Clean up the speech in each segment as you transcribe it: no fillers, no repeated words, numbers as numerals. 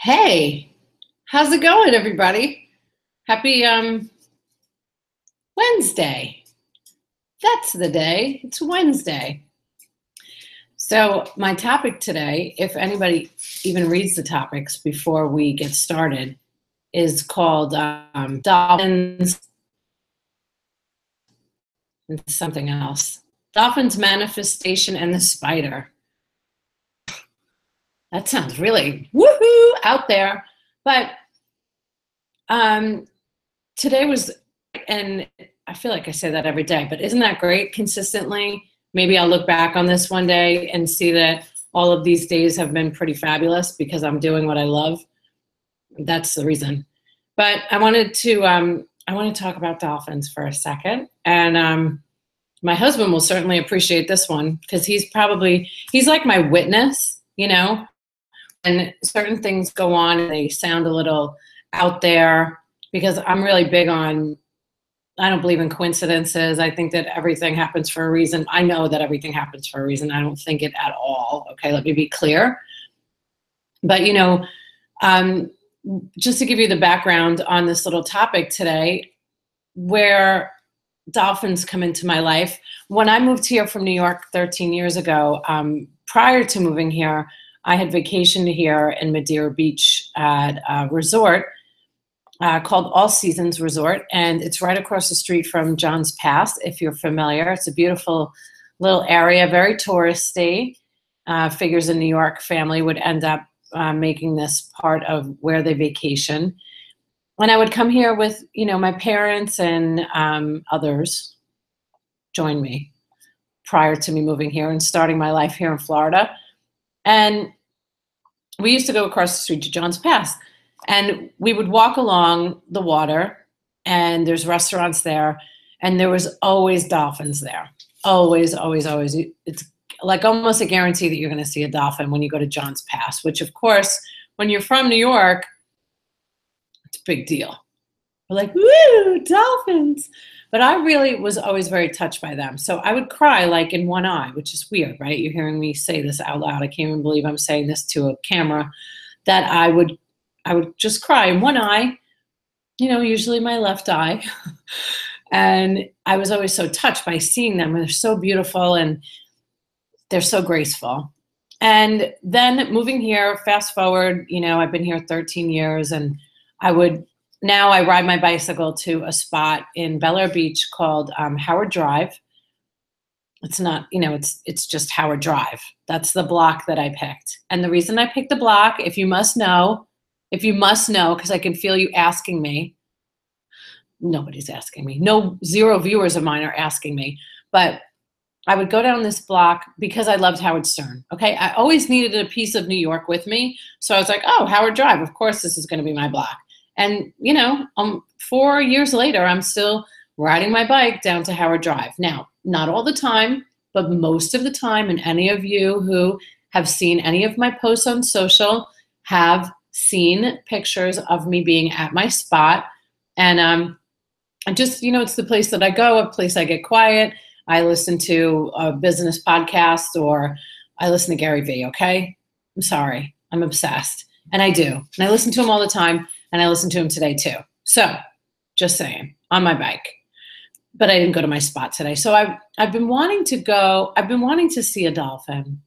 Hey, how's it going, everybody? Happy Wednesday. That's the day. It's Wednesday. So my topic today, if anybody even reads the topics before we get started, is called Dolphins and something else. Dolphins manifestation and the spider. That sounds really woohoo out there. But today was, and I feel like I say that every day, but isn't that great consistently? Maybe I'll look back on this one day and see that all of these days have been pretty fabulous because I'm doing what I love. That's the reason. But I want to talk about dolphins for a second. And my husband will certainly appreciate this one because he's like my witness, and certain things go on and they sound a little out there because I'm really big on, I don't believe in coincidences. I think that everything happens for a reason. I know that everything happens for a reason. I don't think it at all. Okay, let me be clear. But, just to give you the background on this little topic today, where dolphins come into my life. When I moved here from New York 13 years ago, prior to moving here, I had vacationed here in Madeira Beach at a resort called All Seasons Resort, and it's right across the street from John's Pass, if you're familiar. It's a beautiful little area, very touristy. Figures a New York family would end up making this part of where they vacation. And I would come here with, my parents and others joined me prior to me moving here and starting my life here in Florida. And we used to go across the street to John's Pass. And we would walk along the water, and there's restaurants there, and there was always dolphins there. Always, always, always. It's like almost a guarantee that you're going to see a dolphin when you go to John's Pass, which, of course, when you're from New York, it's a big deal. We're like, woo, dolphins. But I really was always very touched by them. So I would cry like in one eye, which is weird, right? You're hearing me say this out loud. I can't even believe I'm saying this to a camera, that I would just cry in one eye, usually my left eye. And I was always so touched by seeing them. They're so beautiful and they're so graceful. And then moving here, fast forward, I've been here 13 years, and now I ride my bicycle to a spot in Bel Air Beach called Howard Drive. It's not, it's just Howard Drive. That's the block that I picked. And the reason I picked the block, if you must know, because I can feel you asking me. Nobody's asking me. No, zero viewers of mine are asking me. But I would go down this block because I loved Howard Stern. Okay, I always needed a piece of New York with me. So I was like, oh, Howard Drive. Of course, this is going to be my block. And, 4 years later, I'm still riding my bike down to Howard Drive. Now, not all the time, but most of the time. And any of you who have seen any of my posts on social have seen pictures of me being at my spot. And I just, it's the place that I go, a place I get quiet. I listen to a business podcast, or I listen to Gary Vee, okay? I'm sorry. I'm obsessed. And I do. And I listen to him all the time. And I listened to him today too. So just saying, on my bike. But I didn't go to my spot today. So I've been wanting to see a dolphin.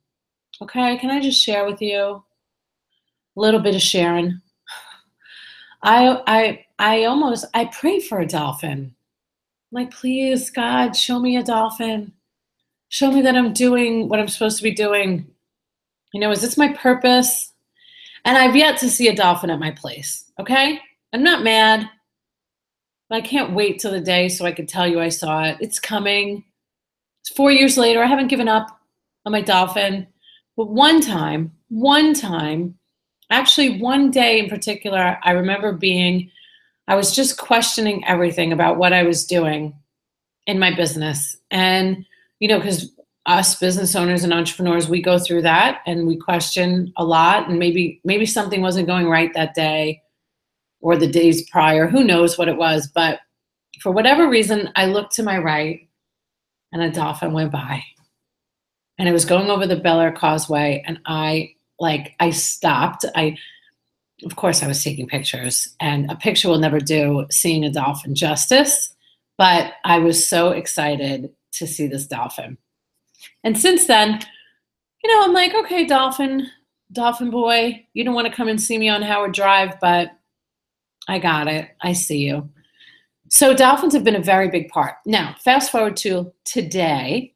Okay, can I just share with you a little bit of sharing? I pray for a dolphin. I'm like, please, God, show me a dolphin. Show me that I'm doing what I'm supposed to be doing. Is this my purpose? And I've yet to see a dolphin at my place, okay? I'm not mad, but I can't wait till the day so I can tell you I saw it. It's coming. It's 4 years later. I haven't given up on my dolphin. But one time, actually one day in particular, I remember I was just questioning everything about what I was doing in my business. And, because us business owners and entrepreneurs, we go through that and we question a lot, and maybe something wasn't going right that day or the days prior, who knows what it was. But for whatever reason, I looked to my right and a dolphin went by, and it was going over the Bel Air Causeway, and I stopped. of course, I was taking pictures, and a picture will never do seeing a dolphin justice, but I was so excited to see this dolphin. And since then, I'm like, okay, dolphin boy, you don't want to come and see me on Howard Drive, but I got it. I see you. So dolphins have been a very big part. Now, fast forward to today.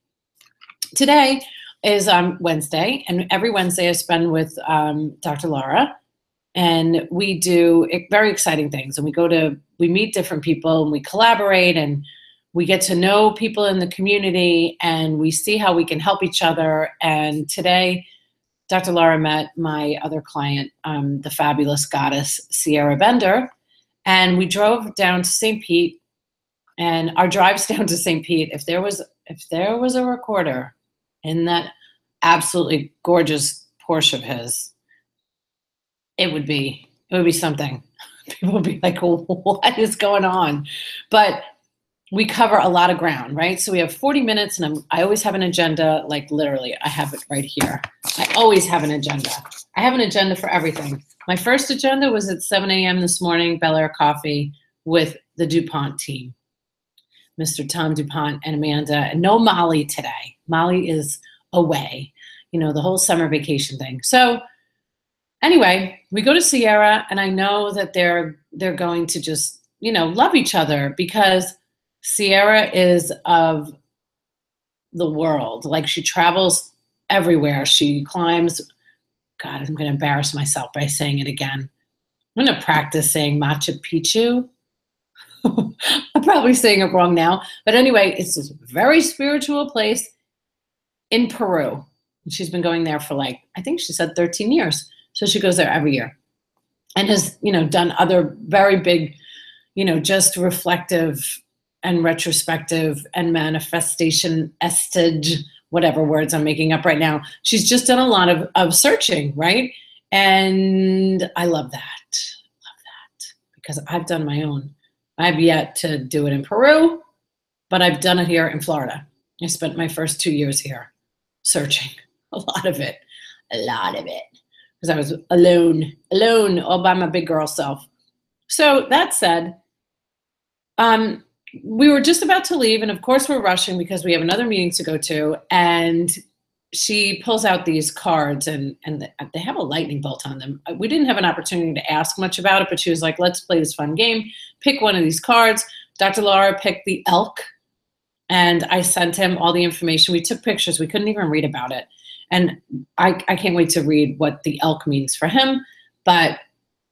Today is Wednesday, and every Wednesday I spend with Dr. Laura, and we do very exciting things. And we meet different people, and we collaborate, and we get to know people in the community, and we see how we can help each other. And today, Dr. Laura met my other client, the fabulous goddess Sierra Bender, and we drove down to St. Pete. And our drives down to St. Pete, if there was a recorder in that absolutely gorgeous Porsche of his, it would be something. People would be like, what is going on? But we cover a lot of ground, right? So we have 40 minutes, and I always have an agenda, like literally, I have it right here. I always have an agenda. I have an agenda for everything. My first agenda was at 7 a.m. this morning, Bel Air Coffee with the DuPont team, Mr. Tom DuPont and Amanda, and no Molly today. Molly is away, the whole summer vacation thing. So anyway, we go to Sierra, and I know that they're going to just, love each other, because Sierra is of the world. Like, she travels everywhere. She climbs. God, I'm going to embarrass myself by saying it again. I'm going to practice saying Machu Picchu. I'm probably saying it wrong now. But anyway, it's this very spiritual place in Peru. She's been going there for I think she said 13 years. So she goes there every year, and has, done other very big, just reflective and retrospective and manifestation estage, whatever words I'm making up right now. She's just done a lot of searching, right? And I love that. Because I've done my own. I've yet to do it in Peru, but I've done it here in Florida. I spent my first 2 years here searching a lot of it, because I was alone all by my big girl self. So that said, we were just about to leave, and of course we're rushing because we have another meeting to go to, and she pulls out these cards, and they have a lightning bolt on them. We didn't have an opportunity to ask much about it, but she was like, let's play this fun game. Pick one of these cards. Dr. Laura picked the elk, and I sent him all the information. We took pictures. We couldn't even read about it. And I can't wait to read what the elk means for him. And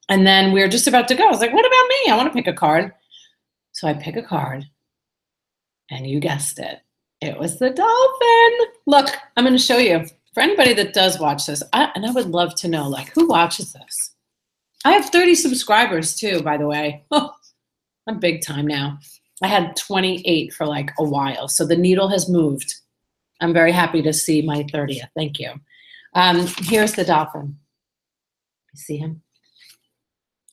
then we were just about to go. I was like, what about me? I want to pick a card. So I pick a card, and you guessed it. It was the dolphin. Look, I'm going to show you. For anybody that does watch this, and I would love to know, who watches this? I have 30 subscribers too, by the way. Oh, I'm big time now. I had 28 for a while, so the needle has moved. I'm very happy to see my 30th. Thank you. Here's the dolphin. You see him?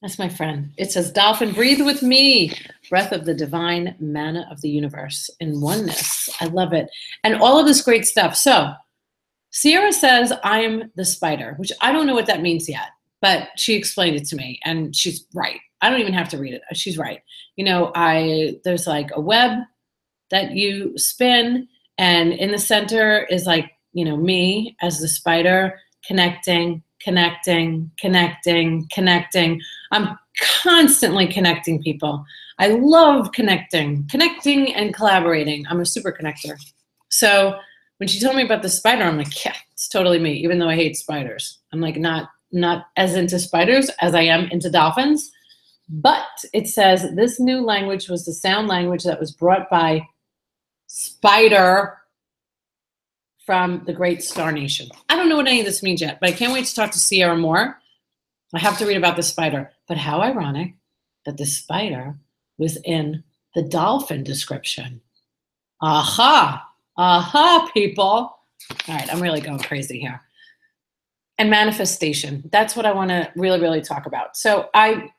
That's my friend. It says, dolphin, breathe with me. Breath of the divine, manna of the universe in oneness. I love it. And all of this great stuff. So Sierra says, I am the spider, which I don't know what that means yet, but she explained it to me, and she's right. I don't even have to read it. She's right. There's a web that you spin, and in the center is me as the spider, connecting. I'm constantly connecting people. I love connecting and collaborating. I'm a super connector. So when she told me about the spider, I'm like, yeah, it's totally me, even though I hate spiders. I'm not as into spiders as I am into dolphins. But it says this new language was the sound language that was brought by Spider from the great Star Nation. I don't know what any of this means yet, but I can't wait to talk to Sierra more. I have to read about the spider. But how ironic that the spider was in the dolphin description. Aha, people. All right, I'm really going crazy here. And manifestation. That's what I want to really, really talk about. So I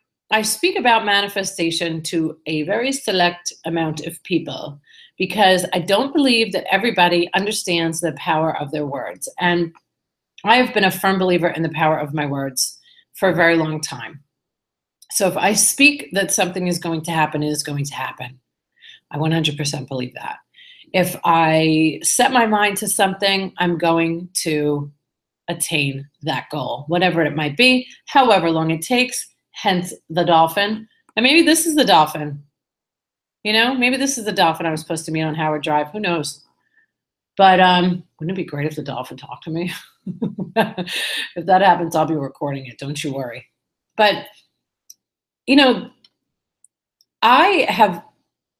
speak about manifestation to a very select amount of people, because I don't believe that everybody understands the power of their words. And I have been a firm believer in the power of my words for a very long time. So if I speak that something is going to happen, it is going to happen. I 100% believe that. If I set my mind to something, I'm going to attain that goal, whatever it might be, however long it takes, hence the dolphin. And maybe this is the dolphin. You know, maybe this is the dolphin I was supposed to meet on Howard Drive. Who knows? But wouldn't it be great if the dolphin talked to me? If that happens, I'll be recording it. Don't you worry. But, you know, that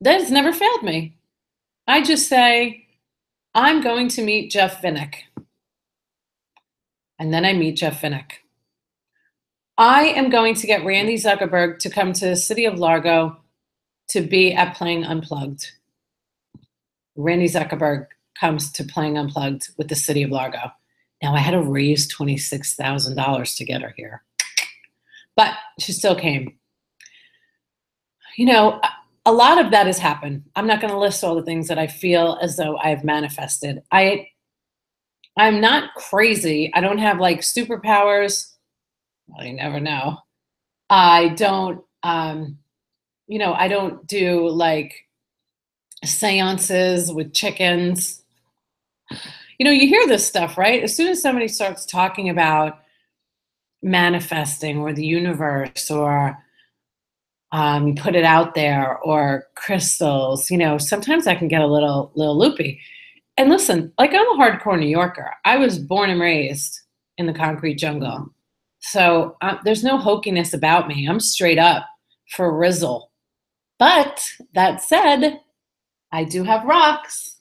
has never failed me. I just say, I'm going to meet Jeff Vinnick. And then I meet Jeff Vinnick. I am going to get Randy Zuckerberg to come to the city of Largo to be at Playing Unplugged. Randy Zuckerberg comes to Playing Unplugged with the city of Largo. Now, I had to raise $26,000 to get her here, but she still came. You know, a lot of that has happened. I'm not going to list all the things that I feel as though I've manifested. I'm not crazy. I don't have like superpowers. Well, you never know. I don't, you know, I don't do like seances with chickens. You know, you hear this stuff, right? As soon as somebody starts talking about manifesting or the universe or you put it out there or crystals, you know, sometimes I can get a little loopy. And listen, like I'm a hardcore New Yorker. I was born and raised in the concrete jungle. So there's no hokiness about me. I'm straight up for Rizzle. But that said, I do have rocks.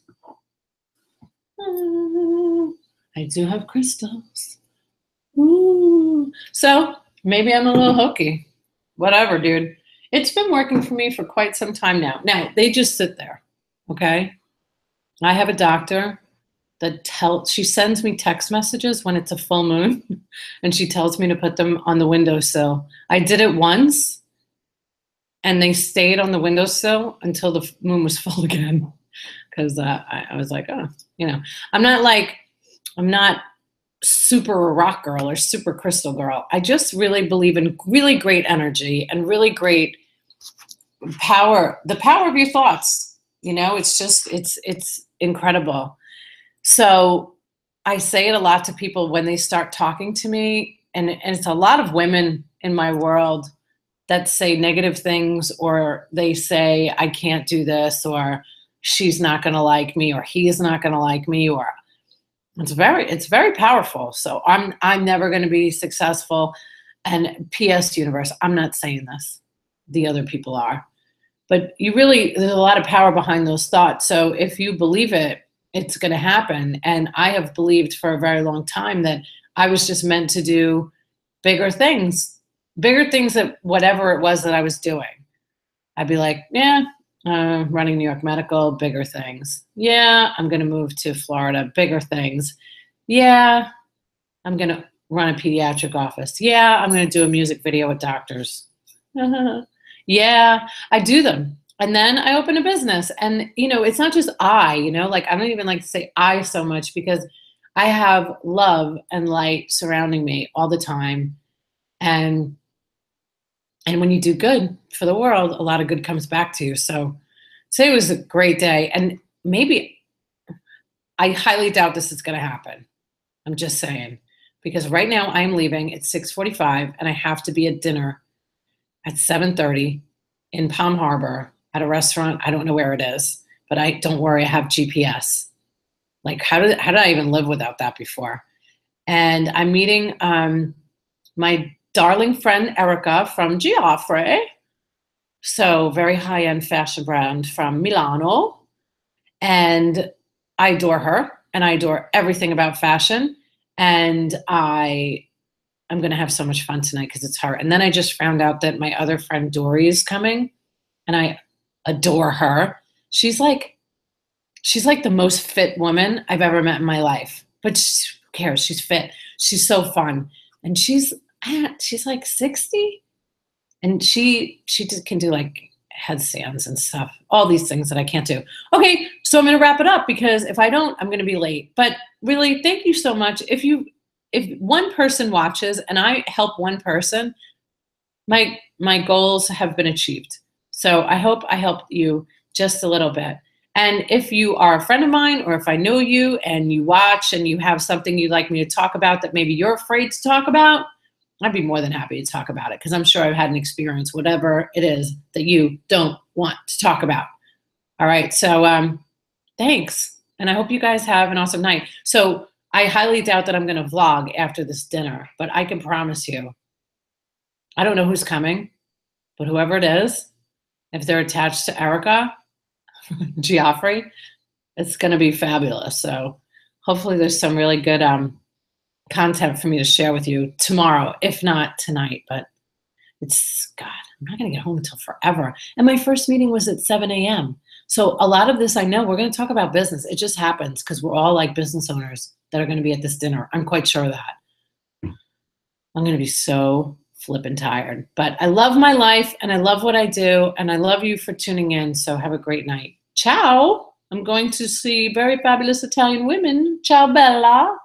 I do have crystals. Ooh. So maybe I'm a little hokey. Whatever, dude. It's been working for me for quite some time now. Now, they just sit there, okay? I have a doctor that she sends me text messages when it's a full moon, and she tells me to put them on the windowsill. I did it once, and they stayed on the windowsill until the moon was full again, because I was like, oh, you know, I'm not super rock girl or super crystal girl. I just really believe in really great energy and really great power, the power of your thoughts. You know, it's incredible. So I say it a lot to people when they start talking to me, and it's a lot of women in my world that say negative things, or they say, I can't do this, or she's not going to like me, or he's not going to like me, or it's very powerful. So I'm never going to be successful. And P.S. Universe, I'm not saying this. The other people are. But there's a lot of power behind those thoughts. So if you believe it, it's going to happen. And I have believed for a very long time that I was just meant to do bigger things that whatever it was that I was doing. I'd be like, yeah, running New York Medical, bigger things. Yeah, I'm going to move to Florida, bigger things. Yeah, I'm going to run a pediatric office. Yeah, I'm going to do a music video with doctors. Yeah, I do them. And then I open a business. And, you know, it's not just I don't even like to say I so much, because I have love and light surrounding me all the time. And when you do good for the world, a lot of good comes back to you. So today was a great day. And maybe I highly doubt this is going to happen. I'm just saying, because right now I'm leaving at 6:45 and I have to be at dinner at 7:30 in Palm Harbor at a restaurant. I don't know where it is, but don't worry, I have GPS. Like, how did I even live without that before? And I'm meeting my darling friend Erica from Giaffre. So very high-end fashion brand from Milano. And I adore her, and I adore everything about fashion. And I'm going to have so much fun tonight because it's her. And then I just found out that my other friend Dory is coming, and I adore her. She's like the most fit woman I've ever met in my life. But who cares? She's fit. She's so fun. And she's like 60, and she just can do like headstands and stuff, all these things that I can't do. Okay, so I'm going to wrap it up, because if I don't, I'm going to be late. But really, thank you so much. If you if one person watches and I help one person, my goals have been achieved. So I hope I helped you just a little bit. And if you are a friend of mine, or if I know you and you watch and you have something you'd like me to talk about that maybe you're afraid to talk about, I'd be more than happy to talk about it, because I'm sure I've had an experience, whatever it is that you don't want to talk about. All right. So thanks. And I hope you guys have an awesome night. So I highly doubt that I'm going to vlog after this dinner, but I can promise you, I don't know who's coming, but whoever it is, if they're attached to Erica Geoffrey, it's going to be fabulous. So hopefully there's some really good content for me to share with you tomorrow, if not tonight. But it's, God, I'm not going to get home until forever. And my first meeting was at 7 a.m. So a lot of this, I know we're going to talk about business. It just happens because we're all like business owners that are going to be at this dinner. I'm quite sure of that. I'm going to be so flippin' tired. But I love my life and I love what I do. And I love you for tuning in. So have a great night. Ciao. I'm going to see very fabulous Italian women. Ciao, Bella.